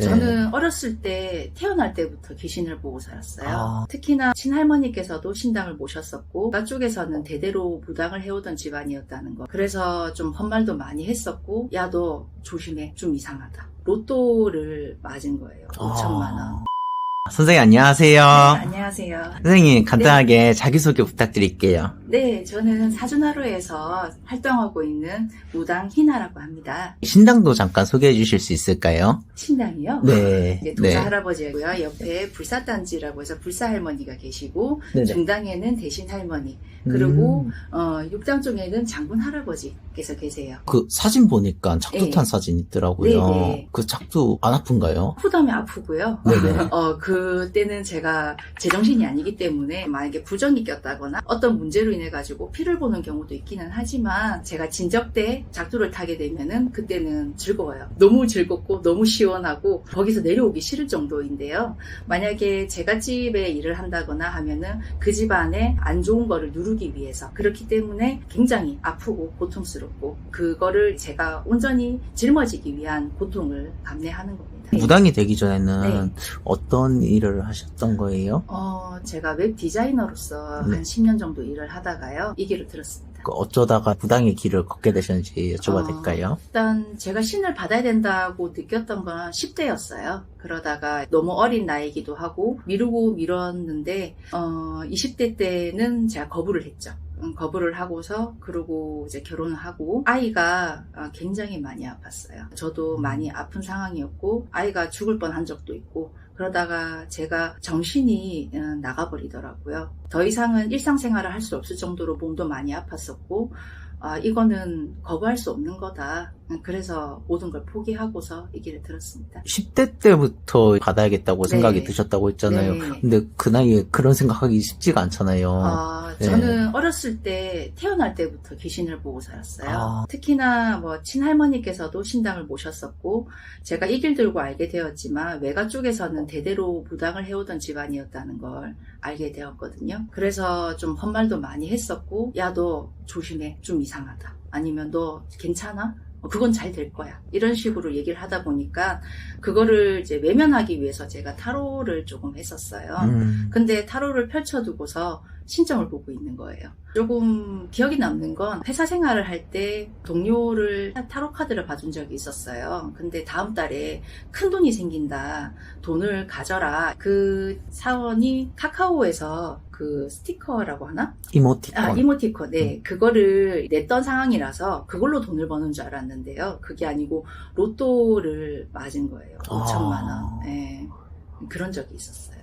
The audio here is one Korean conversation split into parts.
네. 저는 어렸을 때 태어날 때부터 귀신을 보고 살았어요. 특히나 친할머니께서도 신당을 모셨었고 가쪽에서는 대대로 무당을 해오던 집안이었다는 거. 그래서 좀 헛말도 많이 했었고 야 너 조심해 좀 이상하다. 로또를 맞은 거예요. 5천만 원. 선생님 안녕하세요. 네, 안녕하세요. 선생님 간단하게 자기소개 부탁드릴게요. 네, 저는 사준하루에서 활동하고 있는 무당 희나라고 합니다. 신당도 잠깐 소개해 주실 수 있을까요? 신당이요? 네. 네, 도사 할아버지고요. 옆에 불사단지라고 해서 불사 할머니가 계시고 네네. 중당에는 대신 할머니 그리고 6당 쪽에는 장군 할아버지께서 계세요. 그 사진 보니까 작두 탄 네. 사진 있더라고요. 네네. 그 작두 안 아픈가요? 아프다면 아프고요. 네네. 그때는 제가 제정신이 아니기 때문에 만약에 부정이 꼈다거나 어떤 문제로 인해 가지고 피를 보는 경우도 있기는 하지만 제가 진적 때 작두를 타게 되면은 그때는 즐거워요. 너무 즐겁고 너무 시원하고 거기서 내려오기 싫을 정도인데요. 만약에 제가 집에 일을 한다거나 하면은 그 집안에 안 좋은 거를 누르기 위해서 그렇기 때문에 굉장히 아프고 고통스럽고 그거를 제가 온전히 짊어지기 위한 고통을 감내하는 겁니다. 무당이 되기 전에는 네. 어떤 일을 하셨던 거예요? 제가 웹 디자이너로서 네. 한 10년 정도 일을 하다가요. 이 길을 들었습니다. 어쩌다가 무당의 길을 걷게 되셨는지 여쭤봐도 될까요? 일단 제가 신을 받아야 된다고 느꼈던 건 10대였어요. 그러다가 너무 어린 나이기도 하고 미루고 미뤘는데 20대 때는 제가 거부를 했죠. 거부를 하고서 그러고 이제 결혼을 하고 아이가 굉장히 많이 아팠어요. 저도 많이 아픈 상황이었고 아이가 죽을 뻔한 적도 있고 그러다가 제가 정신이 나가버리더라고요. 더 이상은 일상생활을 할 수 없을 정도로 몸도 많이 아팠었고 이거는 거부할 수 없는 거다. 그래서 모든 걸 포기하고서 이 길을 들었습니다. 10대 때부터 받아야겠다고 네. 생각이 드셨다고 했잖아요. 네. 근데 그 나이에 그런 생각하기 쉽지가 않잖아요. 네. 저는 어렸을 때 태어날 때부터 귀신을 보고 살았어요. 아. 특히나 뭐 친할머니께서도 신당을 모셨었고 제가 이 길 들고 알게 되었지만 외가 쪽에서는 대대로 무당을 해오던 집안이었다는 걸 알게 되었거든요. 그래서 좀 헛말도 많이 했었고 야 너 조심해 좀 이상하다. 아니면 너 괜찮아? 그건 잘 될 거야. 이런 식으로 얘기를 하다 보니까 그거를 이제 외면하기 위해서 제가 타로를 조금 했었어요. 근데 타로를 펼쳐두고서 신점을 보고 있는 거예요. 조금 기억이 남는 건 회사 생활을 할 때 동료를 타로 카드를 봐준 적이 있었어요. 근데 다음 달에 큰 돈이 생긴다. 돈을 가져라. 그 사원이 카카오에서 그 스티커라고 하나? 이모티콘. 이모티콘. 네. 그거를 냈던 상황이라서 그걸로 돈을 버는 줄 알았는데요. 그게 아니고 로또를 맞은 거예요. 5천만 원. 네. 그런 적이 있었어요.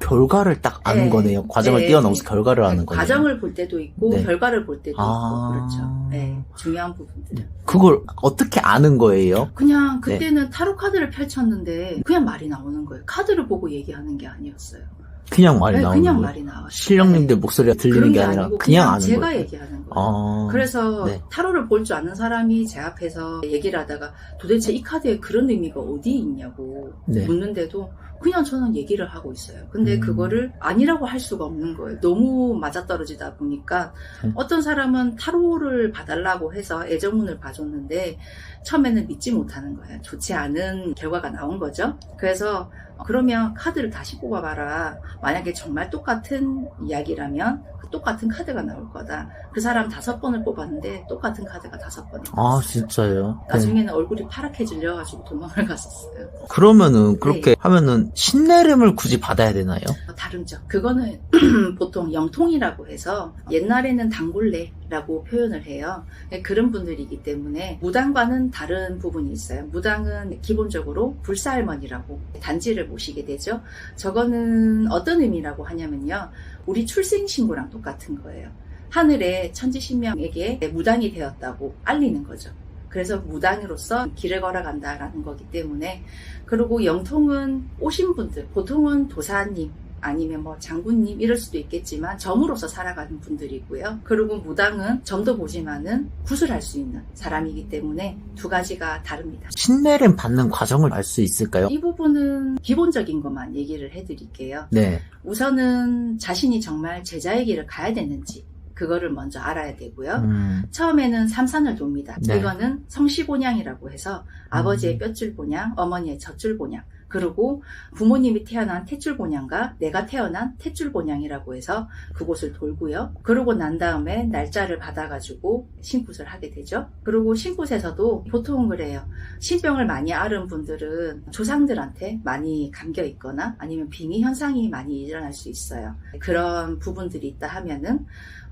결과를 딱 아는 네. 거네요. 과정을 네. 뛰어넘어서 결과를 아는 거네요. 과정을 볼 때도 있고 네. 결과를 볼 때도 있고 그렇죠. 네. 중요한 부분들. 그걸 어떻게 아는 거예요? 그냥 그때는 타로 카드를 펼쳤는데 그냥 말이 나오는 거예요. 카드를 보고 얘기하는 게 아니었어요. 그냥 말이 나오는 그냥 거예요? 말이 나와요. 신령님들 목소리가 들리는 그런 게 게 아니라 아니고 그냥 아는 제가 거예요? 얘기하는 거예요. 그래서 네. 타로를 볼 줄 아는 사람이 제 앞에서 얘기를 하다가 도대체 이 카드에 그런 의미가 어디 있냐고 네. 묻는데도 그냥 저는 얘기를 하고 있어요. 근데 그거를 아니라고 할 수가 없는 거예요. 너무 맞아떨어지다 보니까 어떤 사람은 타로를 봐달라고 해서 애정운을 봐줬는데 처음에는 믿지 못하는 거예요. 좋지 않은 결과가 나온 거죠. 그래서 그러면 카드를 다시 뽑아봐라. 만약에 정말 똑같은 이야기라면 똑같은 카드가 나올 거다. 그 사람 5번을 뽑았는데 똑같은 카드가 5번이 나왔어요. 진짜요? 나중에는 얼굴이 파랗게 질려가지고 도망을 갔었어요. 그러면은 그렇게 네. 하면은 신내림을 굳이 받아야 되나요? 다르죠. 그거는 보통 영통이라고 해서 옛날에는 단골레라고 표현을 해요. 그런 분들이기 때문에 무당과는 다른 부분이 있어요. 무당은 기본적으로 불사할머니라고 단지를 모시게 되죠. 저거는 어떤 의미라고 하냐면요. 우리 출생신고랑 똑같은 거예요. 하늘의 천지신명에게 무당이 되었다고 알리는 거죠. 그래서 무당으로서 길을 걸어간다라는 거기 때문에 그리고 영통은 오신 분들 보통은 도사님 아니면 뭐 장군님 이럴 수도 있겠지만 점으로서 살아가는 분들이고요. 그리고 무당은 점도 보지만은 구슬할 수 있는 사람이기 때문에 두 가지가 다릅니다. 신내림 받는 과정을 알 수 있을까요? 이 부분은 기본적인 것만 얘기를 해드릴게요. 네. 우선은 자신이 정말 제자의 길을 가야 되는지 그거를 먼저 알아야 되고요. 처음에는 삼산을 돕니다. 네. 이거는 성씨본양이라고 해서 아버지의 뼈줄본양, 어머니의 젖줄본양, 그리고 부모님이 태어난 탯줄본양과 내가 태어난 탯줄본양이라고 해서 그곳을 돌고요. 그러고 난 다음에 날짜를 받아가지고 신굿을 하게 되죠. 그리고 신굿에서도 보통은 그래요. 신병을 많이 앓은 분들은 조상들한테 많이 감겨 있거나 아니면 빙의 현상이 많이 일어날 수 있어요. 그런 부분들이 있다 하면은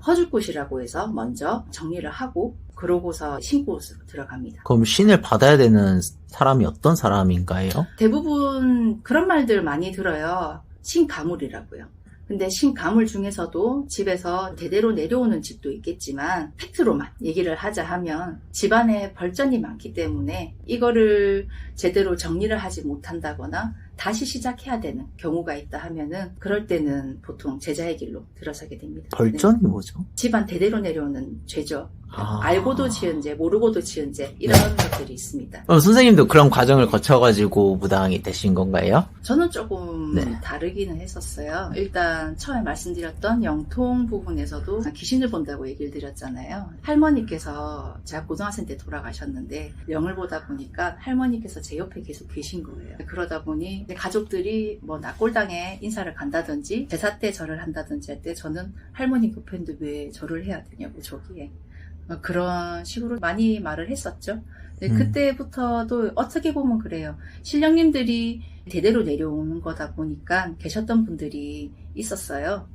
허줄굿이라고 해서 먼저 정리를 하고 그러고서 신굿으로 들어갑니다. 그럼 신을 받아야 되는 사람이 어떤 사람인가요? 대부분 그런 말들 많이 들어요. 신가물이라고요. 근데 신가물 중에서도 집에서 대대로 내려오는 집도 있겠지만 팩트로만 얘기를 하자 하면 집안에 벌전이 많기 때문에 이거를 제대로 정리를 하지 못한다거나 다시 시작해야 되는 경우가 있다 하면은 그럴 때는 보통 제자의 길로 들어서게 됩니다. 벌전이 네. 뭐죠? 집안 대대로 내려오는 죄죠. 아. 알고도 지은 죄, 모르고도 지은 죄 이런 것들이 있습니다. 선생님도 그런 과정을 거쳐가지고 무당이 되신 건가요? 저는 조금 네. 다르기는 했었어요. 일단 처음에 말씀드렸던 영통 부분에서도 귀신을 본다고 얘기를 드렸잖아요. 할머니께서 제가 고등학생 때 돌아가셨는데 영을 보다 보니까 할머니께서 제 옆에 계속 계신 거예요. 그러다 보니 가족들이 뭐 낙골당에 인사를 간다든지 제사 때 절을 한다든지 할 때 저는 할머니 옆에 있는데 왜 절을 해야 되냐고 저기에 그런 식으로 많이 말을 했었죠. 그때부터도 어떻게 보면 그래요. 신령님들이 대대로 내려오는 거다 보니까 계셨던 분들이 있었어요.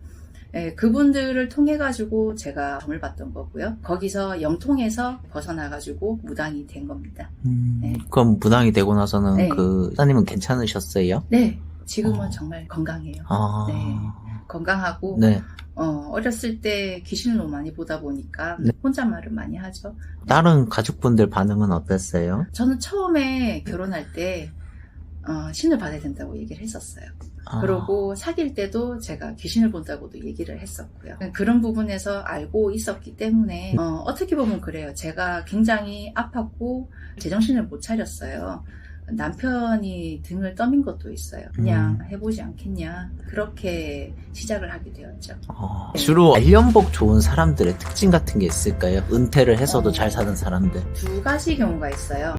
예, 그분들을 통해 가지고 제가 점을 봤던 거고요. 거기서 영통에서 벗어나가지고 무당이 된 겁니다. 네. 그럼 무당이 되고 나서는 네. 그 사장님은 괜찮으셨어요? 네, 지금은 정말 건강해요. 아. 네, 건강하고 네. 어렸을 때 귀신을 너무 많이 보다 보니까 네. 혼잣말을 많이 하죠. 다른 가족분들 반응은 어땠어요? 저는 처음에 결혼할 때 신을 받아야 된다고 얘기를 했었어요. 아. 그러고 사귈 때도 제가 귀신을 본다고도 얘기를 했었고요. 그런 부분에서 알고 있었기 때문에 어떻게 보면 그래요. 제가 굉장히 아팠고 제정신을 못 차렸어요. 남편이 등을 떠민 것도 있어요. 그냥 해보지 않겠냐. 그렇게 시작을 하게 되었죠. 주로 말년복 좋은 사람들의 특징 같은 게 있을까요? 은퇴를 해서도 잘 사는 사람들. 두 가지 경우가 있어요.